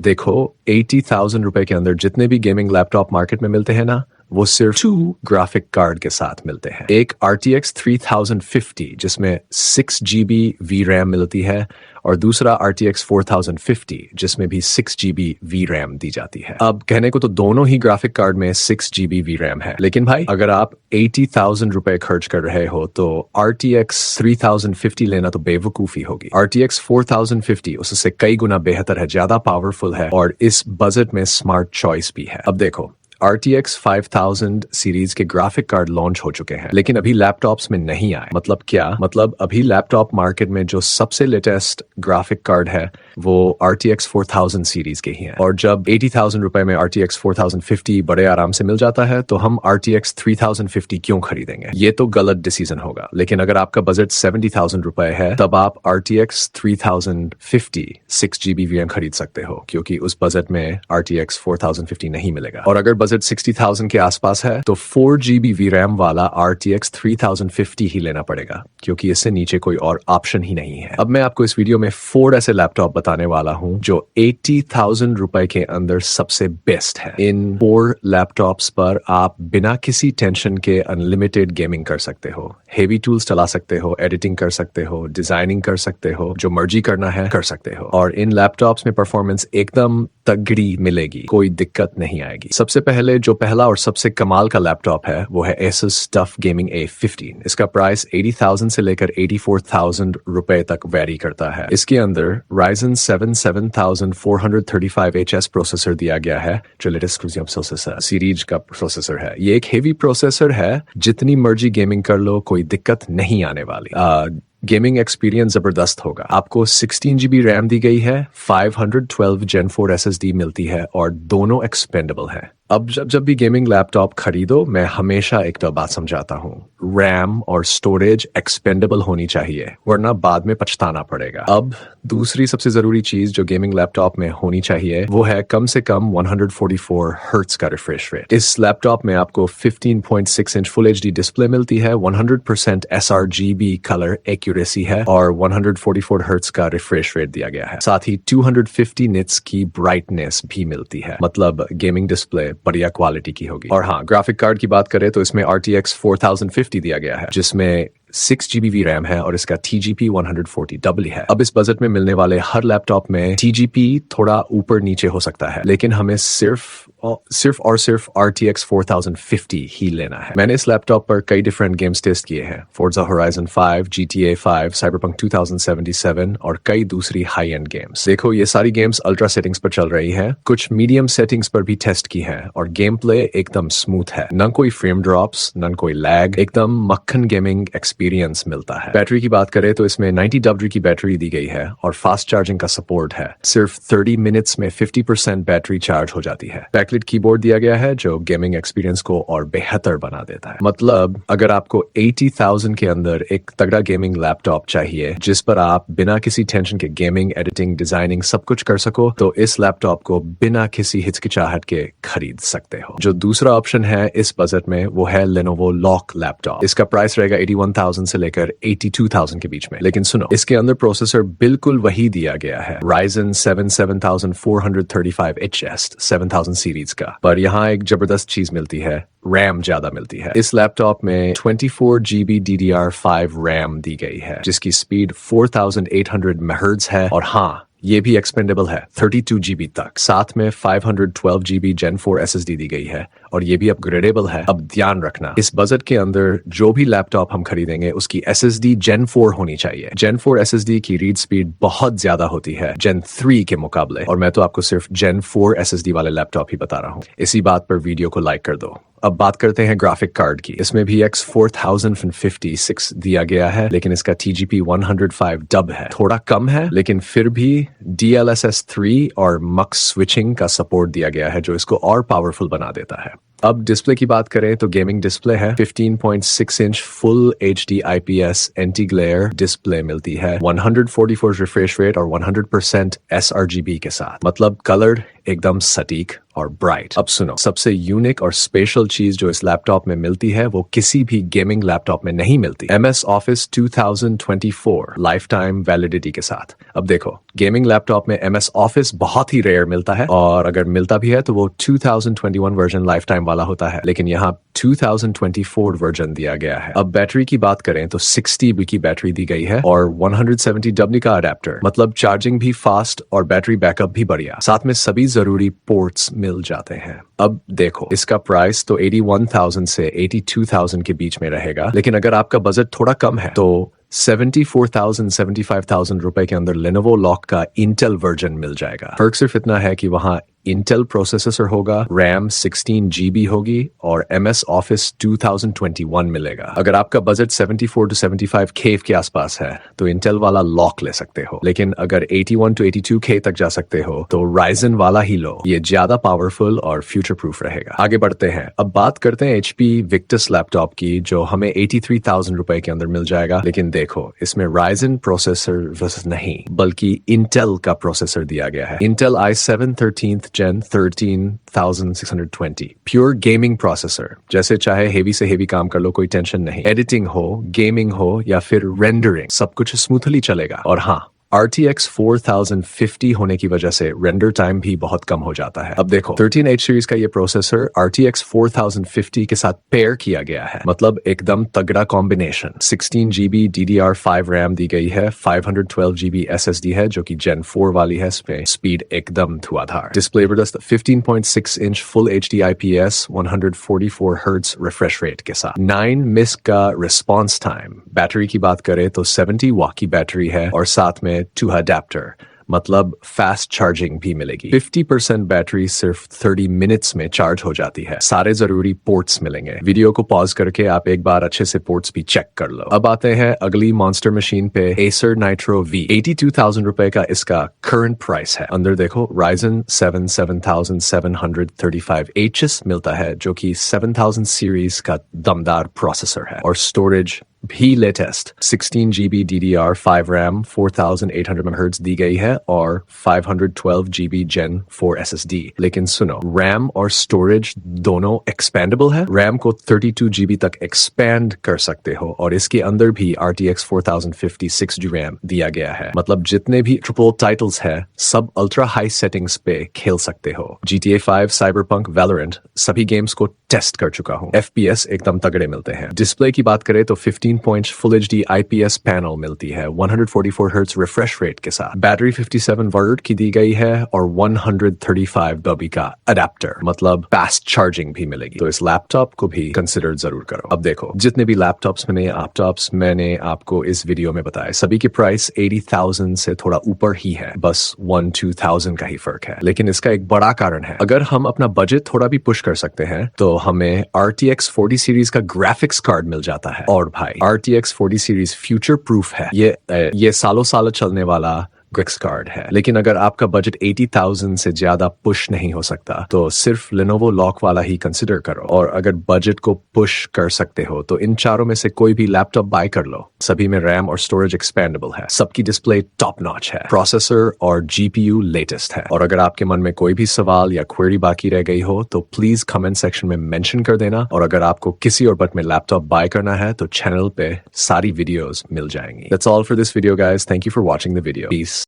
देखो 80,000 रुपए के अंदर जितने भी गेमिंग लैपटॉप मार्केट में मिलते हैं ना, वो सिर्फ 2 ग्राफिक कार्ड के साथ मिलते हैं। एक RTX 3050 जिसमें 6GB VRAM मिलती है और दूसरा RTX 4050 जिसमें भी 6GB VRAM दी जाती है। अब कहने को तो दोनों ही ग्राफिक कार्ड में 6GB VRAM है, लेकिन भाई अगर आप 80,000 रुपए खर्च कर रहे हो तो RTX 3050 लेना तो बेवकूफी होगी। RTX 4050 उससे कई गुना बेहतर है, ज्यादा पावरफुल है और इस बजट में स्मार्ट चॉइस भी है। अब देखो RTX 5000 सीरीज के ग्राफिक कार्ड लॉन्च हो चुके हैं, लेकिन अभी लैपटॉप्स में नहीं आए। मतलब क्या? मतलब अभी लैपटॉप मार्केट में जो सबसे लेटेस्ट ग्राफिक कार्ड है वो RTX 4000 सीरीज के ही हैं। और जब 80,000 रुपए में RTX 4050 बड़े आराम से मिल जाता है तो हम RTX 3050 क्यों खरीदेंगे? ये तो गलत डिसीजन होगा। लेकिन अगर आपका बजट 70,000 रुपए है तब आप RTX 3050 6GB VM खरीद सकते हो, क्योंकि उस बजट में RTX 4050 नहीं मिलेगा। और अगर बजट 60,000 के आसपास है तो 4GB VRAM वाला RTX 3050 ही लेना पड़ेगा, क्योंकि इससे नीचे कोई और ऑप्शन ही नहीं है। अब मैं आपको इस वीडियो में 4 ऐसे लैपटॉप बताने वाला हूं जो 80,000 रुपए के अंदर सबसे बेस्ट है। इन 4 लैपटॉप्स पर आप बिना किसी टेंशन के अनलिमिटेड गेमिंग कर सकते हो, हेवी टूल्स चला सकते हो, एडिटिंग कर सकते हो, डिजाइनिंग कर सकते हो, जो मर्जी करना है कर सकते हो। और इन लैपटॉप्स में परफॉर्मेंस एकदम तगड़ी मिलेगी, कोई दिक्कत नहीं आएगी। सबसे पहले जो पहला और सबसे कमाल का लैपटॉप है वो है Asus TUF Gaming A15। इसका प्राइस 80,000 से लेकर 84,000 रुपए तक वेरी करता है। इसके अंदर Ryzen 7 7435HS प्रोसेसर दिया गया है, जो लेटेस्ट Crucium प्रोसेसर सीरीज का प्रोसेसर है। ये एक हेवी प्रोसेसर है, जितनी मर्जी गेमिंग कर लो कोई दिक्कत नहीं आने वाली। गेमिंग एक्सपीरियंस जबरदस्त होगा। आपको 16GB रैम दी गई है, 512 Gen 4 SSD मिलती है और दोनों एक्सपेंडेबल है। अब जब भी गेमिंग लैपटॉप खरीदो मैं हमेशा एक तो बात समझाता हूँ, रैम और स्टोरेज एक्सपेंडेबल होनी चाहिए, वरना बाद में पछताना पड़ेगा। अब दूसरी सबसे जरूरी चीज जो गेमिंग लैपटॉप में होनी चाहिए वो है कम से कम 144 हर्ट्ज का रिफ्रेश रेट। इस लैपटॉप में आपको 15.6 इंच फुल HD डिस्प्ले मिलती है, 100% sRGB कलर एक्यूरेसी है और 144 हर्ट्ज का रिफ्रेश रेट दिया गया है। साथ ही 250 निट्स की ब्राइटनेस भी मिलती है, मतलब गेमिंग डिस्प्ले बढ़िया क्वालिटी की होगी। और हाँ, ग्राफिक कार्ड की बात करें तो इसमें RTX 4050 दिया गया है, जिसमें 6GB VRAM है और इसका TGP 140W है। अब इस बजट में मिलने वाले हर लैपटॉप में TGP थोड़ा ऊपर नीचे हो सकता है, लेकिन हमें सिर्फ RTX 4050 ही लेना है। मैंने इस लैपटॉप पर कई डिफरेंट गेम्स टेस्ट किए हैं, Forza Horizon 5, GTA 5, Cyberpunk 2077 और कई दूसरी हाई एंड गेम्स। देखो ये सारी गेम्स अल्ट्रा सेटिंग्स पर चल रही हैं, कुछ मीडियम सेटिंग्स पर भी टेस्ट की हैं और गेम प्ले एकदम स्मूथ है, न कोई फ्रेम ड्रॉप्स न कोई लैग, एकदम मक्खन गेमिंग एक्सपीरियंस मिलता है। बैटरी की बात करें तो इसमें 90W की बैटरी दी गई है और फास्ट चार्जिंग का सपोर्ट है। सिर्फ 30 मिनट्स में 50% बैटरी चार्ज हो जाती है। बैकलिट कीबोर्ड दिया गया है जो गेमिंग एक्सपीरियंस को और बेहतर बना देता है। मतलब अगर आपको 80,000 के अंदर एक तगड़ा गेमिंग लैपटॉप चाहिए जिस पर आप बिना किसी टेंशन के गेमिंग, एडिटिंग, डिजाइनिंग सब कुछ कर सको, तो इस लैपटॉप को बिना किसी हिचकिचाहट के खरीद सकते हो। जो दूसरा ऑप्शन है इस बजट में वो है Lenovo Lock लैपटॉप। इसका प्राइस रहेगा 81,000 से लेकर 82,000 के बीच में। लेकिन सुनो, इसके अंदर प्रोसेसर बिल्कुल वही दिया गया है, Ryzen 7 7435HS 7000 सीरीज का, पर यहाँ एक जबरदस्त चीज मिलती है, रैम ज्यादा मिलती है। इस लैपटॉप में 24GB DDR5 रैम दी गई है, जिसकी स्पीड 4800 MHz है और हाँ, ये भी एक्सपेंडेबल है 32GB तक। साथ में 512GB Gen 4 SSD दी गई है और ये भी अपग्रेडेबल है। अब ध्यान रखना, इस बजट के अंदर जो भी लैपटॉप हम खरीदेंगे उसकी SSD Gen 4 होनी चाहिए। Gen 4 SSD की रीड स्पीड बहुत ज्यादा होती है Gen 3 के मुकाबले, और मैं तो आपको सिर्फ Gen 4 SSD वाले लैपटॉप ही बता रहा हूँ। इसी बात पर वीडियो को लाइक कर दो। अब बात करते हैं ग्राफिक कार्ड की। इसमें भी RTX 4056 दिया गया है, लेकिन इसका TGP 105W है, थोड़ा कम है, लेकिन फिर भी DLSS 3 और MUX स्विचिंग का सपोर्ट दिया गया है जो इसको और पावरफुल बना देता है। अब डिस्प्ले की बात करें तो गेमिंग डिस्प्ले है, 15.6 inch full HD IPS anti glare display मिलती है, 144 रिफ्रेश रेट और 100% sRGB के साथ, मतलब कलर्ड, एकदम सटीक और ब्राइट। अब सुनो, सबसे यूनिक और स्पेशल चीज जो इस लैपटॉप में मिलती है वो किसी भी गेमिंग लैपटॉप में नहीं मिलती, MS Office 2024 life time validity के साथ। अब देखो, गेमिंग लैपटॉप में MS Office बहुत ही रेयर मिलता है, और अगर मिलता भी है तो वो 2021 वर्जन लाइफ टाइम वाला होता है, लेकिन यहाँ 2024 वर्जन दिया गया है। अब बैटरी की बात करें तो 60 की बैटरी दी गई है और 170W का अडेप्टर, मतलब चार्जिंग भी फास्ट और बैटरी बैकअप भी बढ़िया, साथ में सभी जरूरी पोर्ट्स मिल जाते हैं। अब देखो, इसका प्राइस तो 81,000 से 82,000 के बीच में रहेगा, लेकिन अगर आपका बजट थोड़ा कम है तो 75,000 रुपए के अंदर Lenovo Lock का इंटेल वर्जन मिल जाएगा। फर्क सिर्फ इतना है कि वहां इंटेल प्रोसेसर होगा, रैम 16GB होगी और MS Office 2021 मिलेगा। अगर आपका बजट 74 to 75K के आसपास है तो इंटेल वाला लॉक ले सकते हो, लेकिन अगर 81 to 82K तक जा सकते हो तो Ryzen वाला ही लो, ये ज्यादा पावरफुल और फ्यूचर प्रूफ रहेगा। आगे बढ़ते हैं, अब बात करते हैं HP Victus लैपटॉप की, जो हमें 83,000 रुपए के अंदर मिल जाएगा। लेकिन देखो, इसमें Ryzen प्रोसेसर नहीं बल्कि इंटेल का प्रोसेसर दिया गया है, Intel i7 13th Gen 13620, pure gaming processor. जैसे चाहे हेवी से हेवी काम कर लो, कोई टेंशन नहीं, एडिटिंग हो, गेमिंग हो या फिर रेंडरिंग, सब कुछ स्मूथली चलेगा। और हाँ, RTX 4050 होने की वजह से रेंडर टाइम भी बहुत कम हो जाता है। अब देखो, 13H सीरीज का ये प्रोसेसर RTX 4050 के साथ पेयर किया गया है, मतलब एकदम तगड़ा कॉम्बिनेशन। 16GB DDR5 रैम दी गई है, 512GB SSD है जो कि Gen 4 वाली है, इसमें स्पीड एकदम धुआंधार। डिस्प्ले जबरदस्त 15.6 inch full HD IPS 144 hertz refresh rate के साथ, 9 मिस का रिस्पॉन्स टाइम। बैटरी की बात करें तो 70 वॉट की बैटरी है और साथ में 2 अडेप्टर, मतलब फास्ट चार्जिंग भी मिलेगी। 50% बैटरी सिर्फ 30 मिनट्स में चार्ज हो जाती है। सारे जरूरी पोर्ट्स मिलेंगे। वीडियो को पॉज करके आप एक बार अच्छे से पोर्ट्स भी चेक कर लो। अब आते हैं अगली मॉन्स्टर मशीन पे, Acer Nitro V। 82,000 रुपए का इसका करंट प्राइस है। अंदर देखो, Ryzen 7 7735HS मिलता है जो कि 7000 सीरीज का दमदार प्रोसेसर है, और स्टोरेज भी latest 16GB DDR5 RAM 4800 MHz दी गई है और 512GB Gen 4 SSD। लेकिन सुनो, रैम और स्टोरेज दोनों एक्सपेंडेबल है। रैम को 32GB तक एक्सपेंड कर सकते हो और इसके अंदर भी RTX 4050 6GB रैम दिया गया है, मतलब जितने भी ट्रिपल टाइटल्स है सब अल्ट्रा हाई सेटिंग्स पे खेल सकते हो। GTA 5, Cyberpunk, Valorant सभी गेम्स को टेस्ट कर चुका हूँ, FPS एकदम तगड़े मिलते हैं। डिस्प्ले की बात करें तो 15 point full HD IPS panel मिलती है, 144 हर्ट्ज रिफ्रेश रेट के साथ। बैटरी 57 वोल्ट की दी गई है और 135W का अडेप्टर, मतलब फास्ट चार्जिंग भी मिलेगी। तो इस लैपटॉप को भी कंसिडर जरूर करो। अब देखो, जितने भी लैपटॉप्स मैंने आपको इस वीडियो में बताए, सभी की प्राइस 80,000 से थोड़ा ऊपर ही है, बस 1-2,000 का ही फर्क है। लेकिन इसका एक बड़ा कारण है, अगर हम अपना बजट थोड़ा भी पुश कर सकते हैं तो हमें RTX 40 सीरीज का ग्राफिक्स कार्ड मिल जाता है। और भाई, RTX 40 सीरीज फ्यूचर प्रूफ है, ये सालों साल चलने वाला ग्राफिक्स कार्ड है। लेकिन अगर आपका बजट 80,000 से ज्यादा पुश नहीं हो सकता तो सिर्फ Lenovo Lock वाला ही कंसिडर करो, और अगर बजट को पुश कर सकते हो तो इन चारों में से कोई भी लैपटॉप बाय कर लो। सभी में रैम और स्टोरेज एक्सपेंडेबल है, सबकी डिस्प्ले टॉप नॉच है, प्रोसेसर और GPU लेटेस्ट है। और अगर आपके मन में कोई भी सवाल या क्वेरी बाकी रह गई हो तो प्लीज कमेंट सेक्शन में मेंशन कर देना, और अगर आपको किसी और बट में लैपटॉप बाय करना है तो चैनल पे सारी वीडियोस मिल जाएंगी। That's all for this video guys. Thank you for watching the video. Peace.